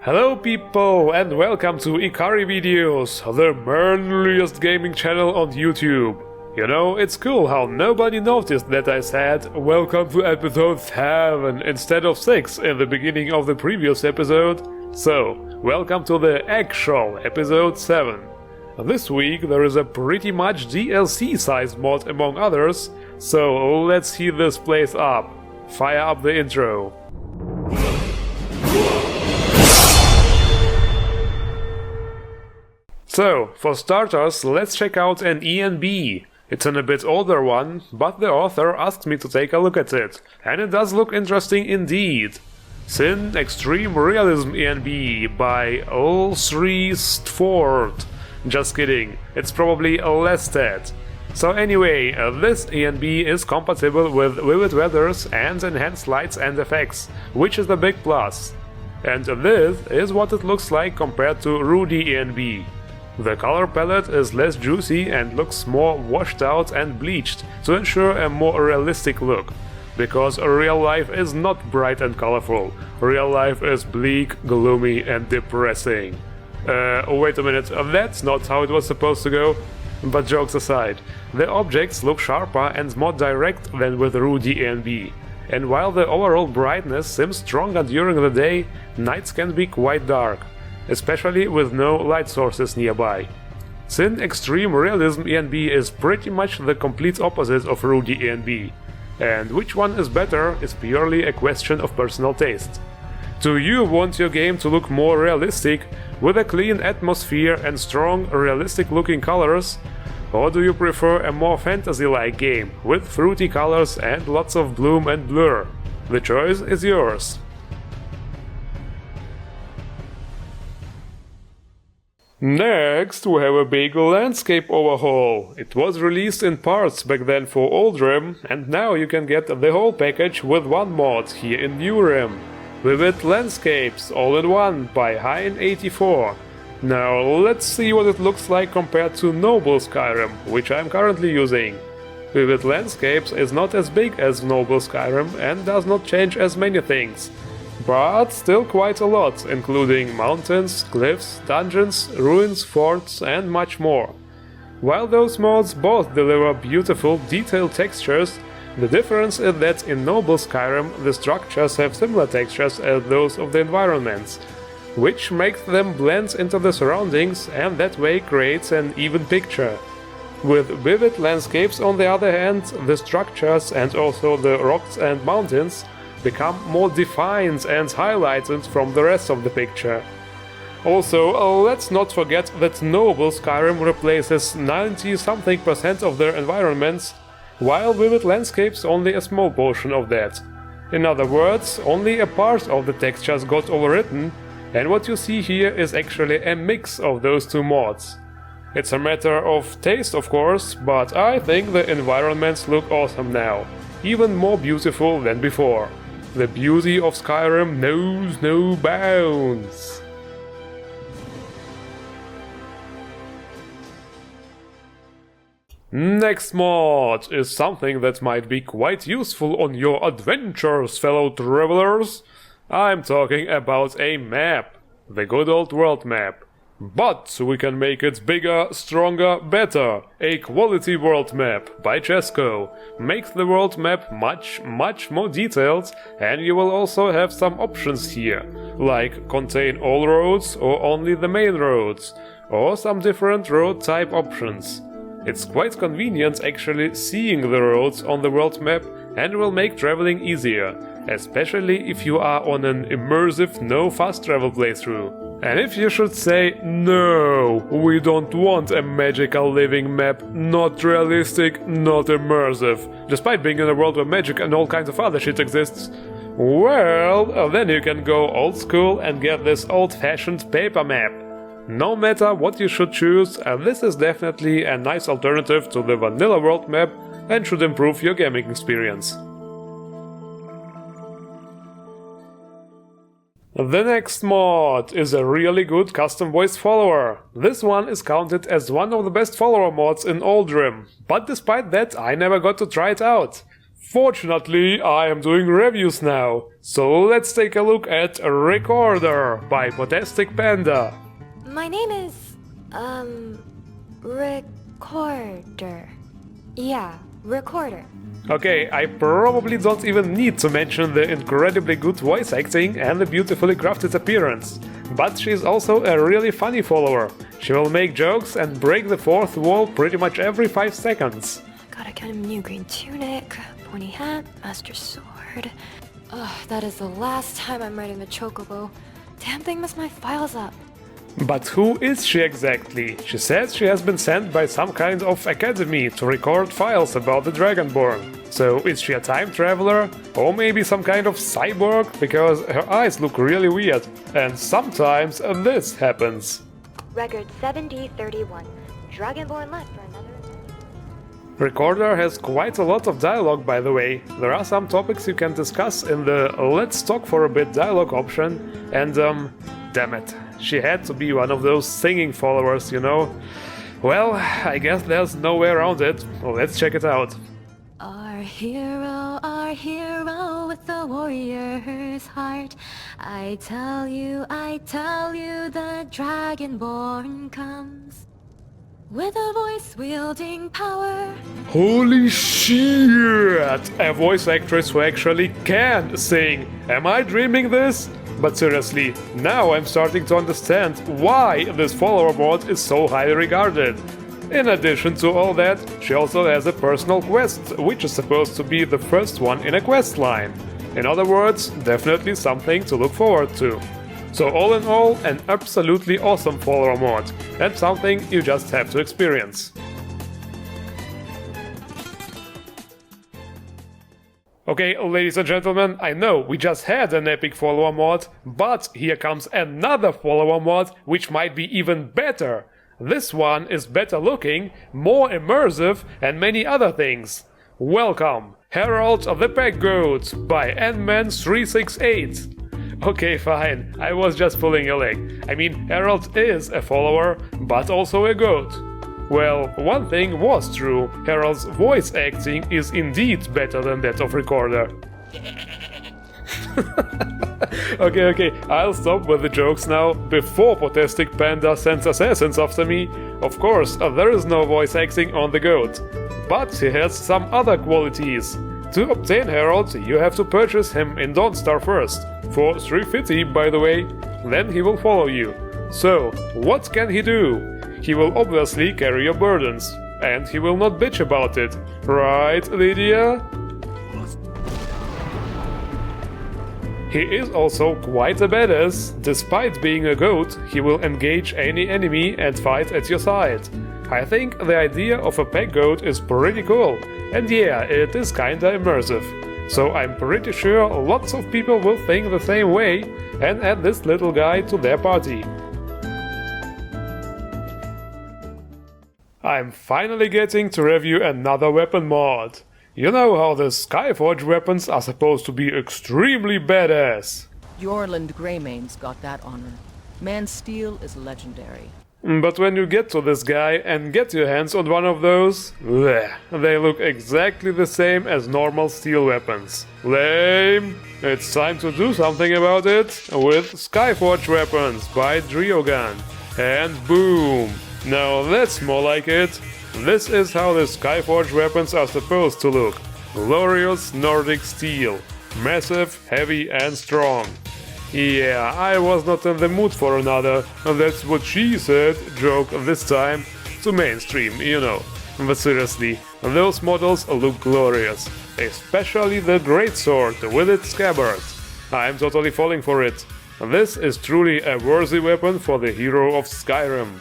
Hello people and welcome to Ikari Videos, the manliest gaming channel on YouTube. You know, it's cool how nobody noticed that I said welcome to episode 7 instead of 6 in the beginning of the previous episode. So, welcome to the actual episode 7. This week there is a pretty much DLC sized mod among others, so let's heat this place up. Fire up the intro. So, for starters, let's check out an ENB. It's an a bit older one, but the author asked me to take a look at it, and it does look interesting indeed. Sin Xtreme Realism ENB by Xtreme. Just kidding, it's probably less that. So anyway, this ENB is compatible with vivid weathers and enhanced lights and effects, which is the big plus. And this is what it looks like compared to Rudy ENB. The color palette is less juicy and looks more washed out and bleached to ensure a more realistic look. Because real life is not bright and colorful, real life is bleak, gloomy and depressing. Wait a minute, that's not how it was supposed to go? But jokes aside, the objects look sharper and more direct than with Rudy ENB. And while the overall brightness seems stronger during the day, nights can be quite dark, especially with no light sources nearby. Sin Xtreme Realism ENB is pretty much the complete opposite of Rudy ENB, and which one is better is purely a question of personal taste. Do you want your game to look more realistic, with a clean atmosphere and strong, realistic-looking colors? Or do you prefer a more fantasy-like game, with fruity colors and lots of bloom and blur? The choice is yours. Next, we have a big landscape overhaul. It was released in parts back then for Old Rim, and now you can get the whole package with one mod here in New Rim. Vivid Landscapes, all in one, by Hein84. Now let's see what it looks like compared to Noble Skyrim, which I'm currently using. Vivid Landscapes is not as big as Noble Skyrim and does not change as many things, but still quite a lot, including mountains, cliffs, dungeons, ruins, forts and much more. While those mods both deliver beautiful, detailed textures, the difference is that in Noble Skyrim the structures have similar textures as those of the environments, which makes them blend into the surroundings and that way creates an even picture. With Vivid Landscapes, on the other hand, the structures and also the rocks and mountains become more defined and highlighted from the rest of the picture. Also, let's not forget that Noble Skyrim replaces 90-something% of their environments, while Vivid Landscapes only a small portion of that. In other words, only a part of the textures got overwritten, and what you see here is actually a mix of those two mods. It's a matter of taste, of course, but I think the environments look awesome now, even more beautiful than before. The beauty of Skyrim knows no bounds. Next mod is something that might be quite useful on your adventures, fellow travelers. I'm talking about a map, the good old world map. But we can make it bigger, stronger, better. A quality world map by CHESKO makes the world map much more detailed, and you will also have some options here, like contain all roads or only the main roads, or some different road type options. It's quite convenient actually seeing the roads on the world map and will make traveling easier, especially if you are on an immersive no fast travel playthrough. And if you should say, no, we don't want a magical living map, not realistic, not immersive, despite being in a world where magic and all kinds of other shit exists, well, then you can go old school and get this old-fashioned paper map. No matter what you should choose, this is definitely a nice alternative to the vanilla world map and should improve your gaming experience. The next mod is a really good custom voice follower. This one is counted as one of the best follower mods in Old Rim, but despite that I never got to try it out. Fortunately, I am doing reviews now, so let's take a look at Recorder by POTASTICPANDA. My name is, Recorder. Yeah, Recorder. Okay, I probably don't even need to mention the incredibly good voice acting and the beautifully crafted appearance. But she's also a really funny follower. She will make jokes and break the fourth wall pretty much every 5 seconds. Gotta get him new green tunic, pointy hat, master sword. Ugh, that is the last time I'm riding the chocobo. Damn thing messed my files up. But who is she exactly? She says she has been sent by some kind of academy to record files about the Dragonborn. So is she a time traveler? Or maybe some kind of cyborg? Because her eyes look really weird. And sometimes this happens. Record 7D31. Dragonborn left for another... Recorder has quite a lot of dialogue, by the way. There are some topics you can discuss in the Let's Talk for a Bit dialogue option. And damn it. She had to be one of those singing followers, you know? Well, I guess there's no way around it. Let's check it out. Our hero with the warrior's heart. I tell you, the Dragonborn comes. With a voice-wielding power. Holy shit! A voice actress who actually can sing. Am I dreaming this? But seriously, now I'm starting to understand why this follower mod is so highly regarded. In addition to all that, she also has a personal quest, which is supposed to be the first one in a quest line. In other words, definitely something to look forward to. So all in all, an absolutely awesome follower mod, and something you just have to experience. Okay, ladies and gentlemen, I know we just had an epic follower mod, but here comes another follower mod which might be even better. This one is better looking, more immersive, and many other things. Welcome, Herald of the Pack Goat by Nman368. Okay, fine, I was just pulling your leg. I mean, Herald is a follower, but also a goat. Well, one thing was true, Herald's voice acting is indeed better than that of Recorder. Okay, I'll stop with the jokes now, before POTASTICPANDA sends assassins after me. Of course, there is no voice acting on the goat, but he has some other qualities. To obtain Herald, you have to purchase him in Dawnstar first, for 350 by the way, then he will follow you. So, what can he do? He will obviously carry your burdens, and he will not bitch about it. Right, Lydia? He is also quite a badass. Despite being a goat, he will engage any enemy and fight at your side. I think the idea of a pack goat is pretty cool, and yeah, it is kinda immersive. So I'm pretty sure lots of people will think the same way and add this little guy to their party. I'm finally getting to review another weapon mod. You know how the Skyforge weapons are supposed to be extremely badass. Yorland Greymane's got that honor. Man Steel is legendary. But when you get to this guy and get your hands on one of those, bleh, they look exactly the same as normal steel weapons. Lame! It's time to do something about it with Skyforge Weapons by Driogan. And boom! Now that's more like it. This is how the Skyforge weapons are supposed to look. Glorious Nordic steel. Massive, heavy and strong. Yeah, I was not in the mood for another "that's what she said" joke this time. To mainstream, you know. But seriously, those models look glorious. Especially the greatsword with its scabbard. I'm totally falling for it. This is truly a worthy weapon for the hero of Skyrim.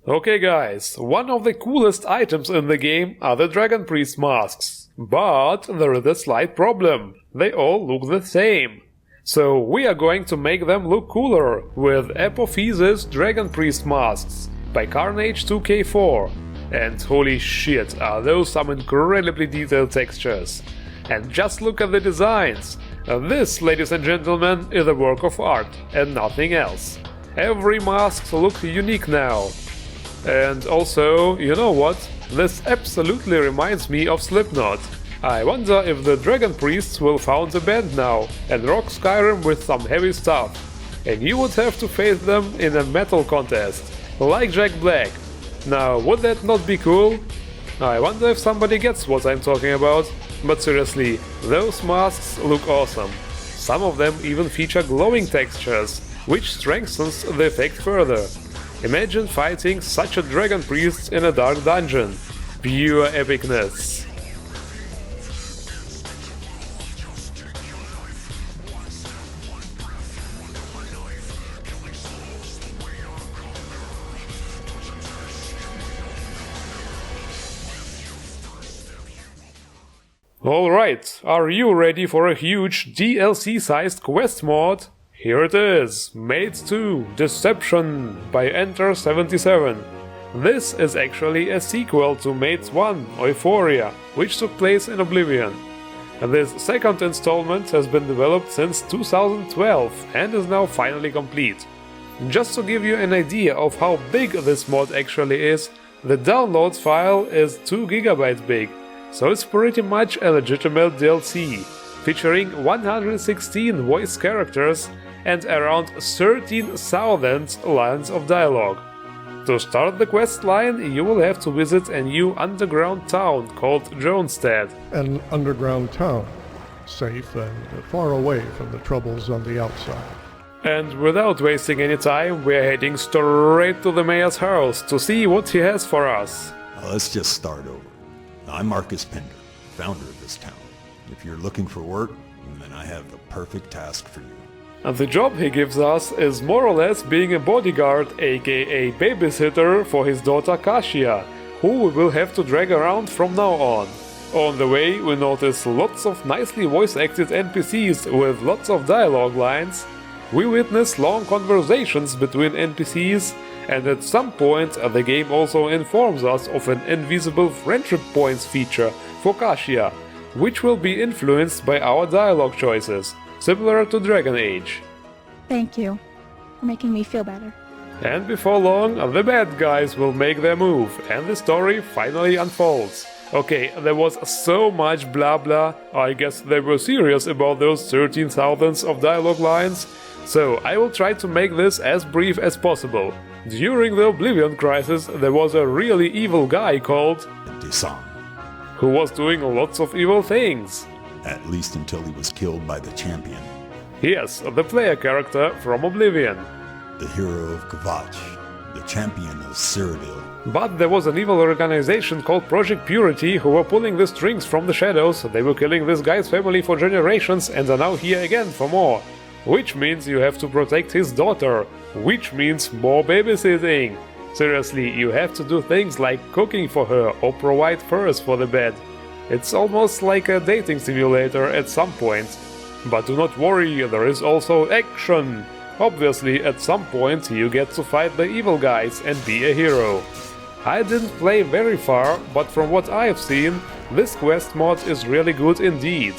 Okay guys, one of the coolest items in the game are the Dragon Priest masks. But there is a slight problem. They all look the same. So we are going to make them look cooler with Apophysis Dragon Priest masks by CARNAGE 2K4. And holy shit, are those some incredibly detailed textures. And just look at the designs. This, ladies and gentlemen, is a work of art and nothing else. Every mask looks unique now. And also, you know what? This absolutely reminds me of Slipknot. I wonder if the Dragon Priests will found a band now and rock Skyrim with some heavy stuff. And you would have to face them in a metal contest, like Jack Black. Now, would that not be cool? I wonder if somebody gets what I'm talking about. But seriously, those masks look awesome. Some of them even feature glowing textures, which strengthens the effect further. Imagine fighting such a Dragon Priest in a dark dungeon. Pure epicness. Alright, are you ready for a huge DLC-sized quest mod? Here it is, Maids II Deception by Enter77. This is actually a sequel to Maids I Euphoria, which took place in Oblivion. This second installment has been developed since 2012 and is now finally complete. Just to give you an idea of how big this mod actually is, the downloads file is 2 GB big. So it's pretty much a legitimate DLC, featuring 116 voice characters and around 13,000 lines of dialogue. To start the quest line, you will have to visit a new underground town called Jonestead. An underground town, safe and far away from the troubles on the outside. And without wasting any time, we're heading straight to the mayor's house to see what he has for us. Let's just start over. I'm Marcus Pender, founder of this town. If you're looking for work, then I have the perfect task for you. And the job he gives us is more or less being a bodyguard, aka babysitter, for his daughter Kasia, who we will have to drag around from now on. On the way, we notice lots of nicely voice-acted NPCs with lots of dialogue lines. We witness long conversations between NPCs, and at some point the game also informs us of an invisible friendship points feature for Kasia, which will be influenced by our dialogue choices, similar to Dragon Age. Thank you for making me feel better. And before long, the bad guys will make their move, and the story finally unfolds. Okay, there was so much blah blah, I guess they were serious about those 13,000 of dialogue lines, so I will try to make this as brief as possible. During the Oblivion crisis, there was a really evil guy called Descent. who was doing lots of evil things. At least until he was killed by the champion, Yes, the player character from Oblivion. the hero of Kvatch, the champion of Cyrodiil. But there was an evil organization called Project Purity who were pulling the strings from the shadows. They were killing this guy's family for generations and are now here again for more. Which means you have to protect his daughter, which means more babysitting. Seriously, you have to do things like cooking for her or provide furs for the bed. It's almost like a dating simulator at some point. But do not worry, there is also action. Obviously, at some point you get to fight the evil guys and be a hero. I didn't play very far, but from what I've seen, this quest mod is really good indeed.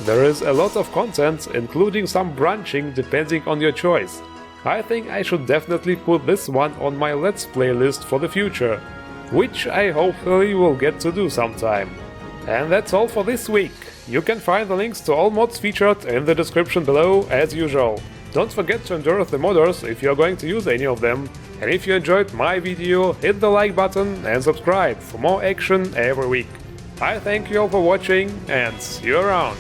There is a lot of content, including some branching depending on your choice. I think I should definitely put this one on my Let's Play list for the future, which I hopefully will get to do sometime. And that's all for this week. You can find the links to all mods featured in the description below as usual. Don't forget to endorse the modders if you're going to use any of them. And if you enjoyed my video, hit the like button and subscribe for more action every week. I thank you all for watching and see you around.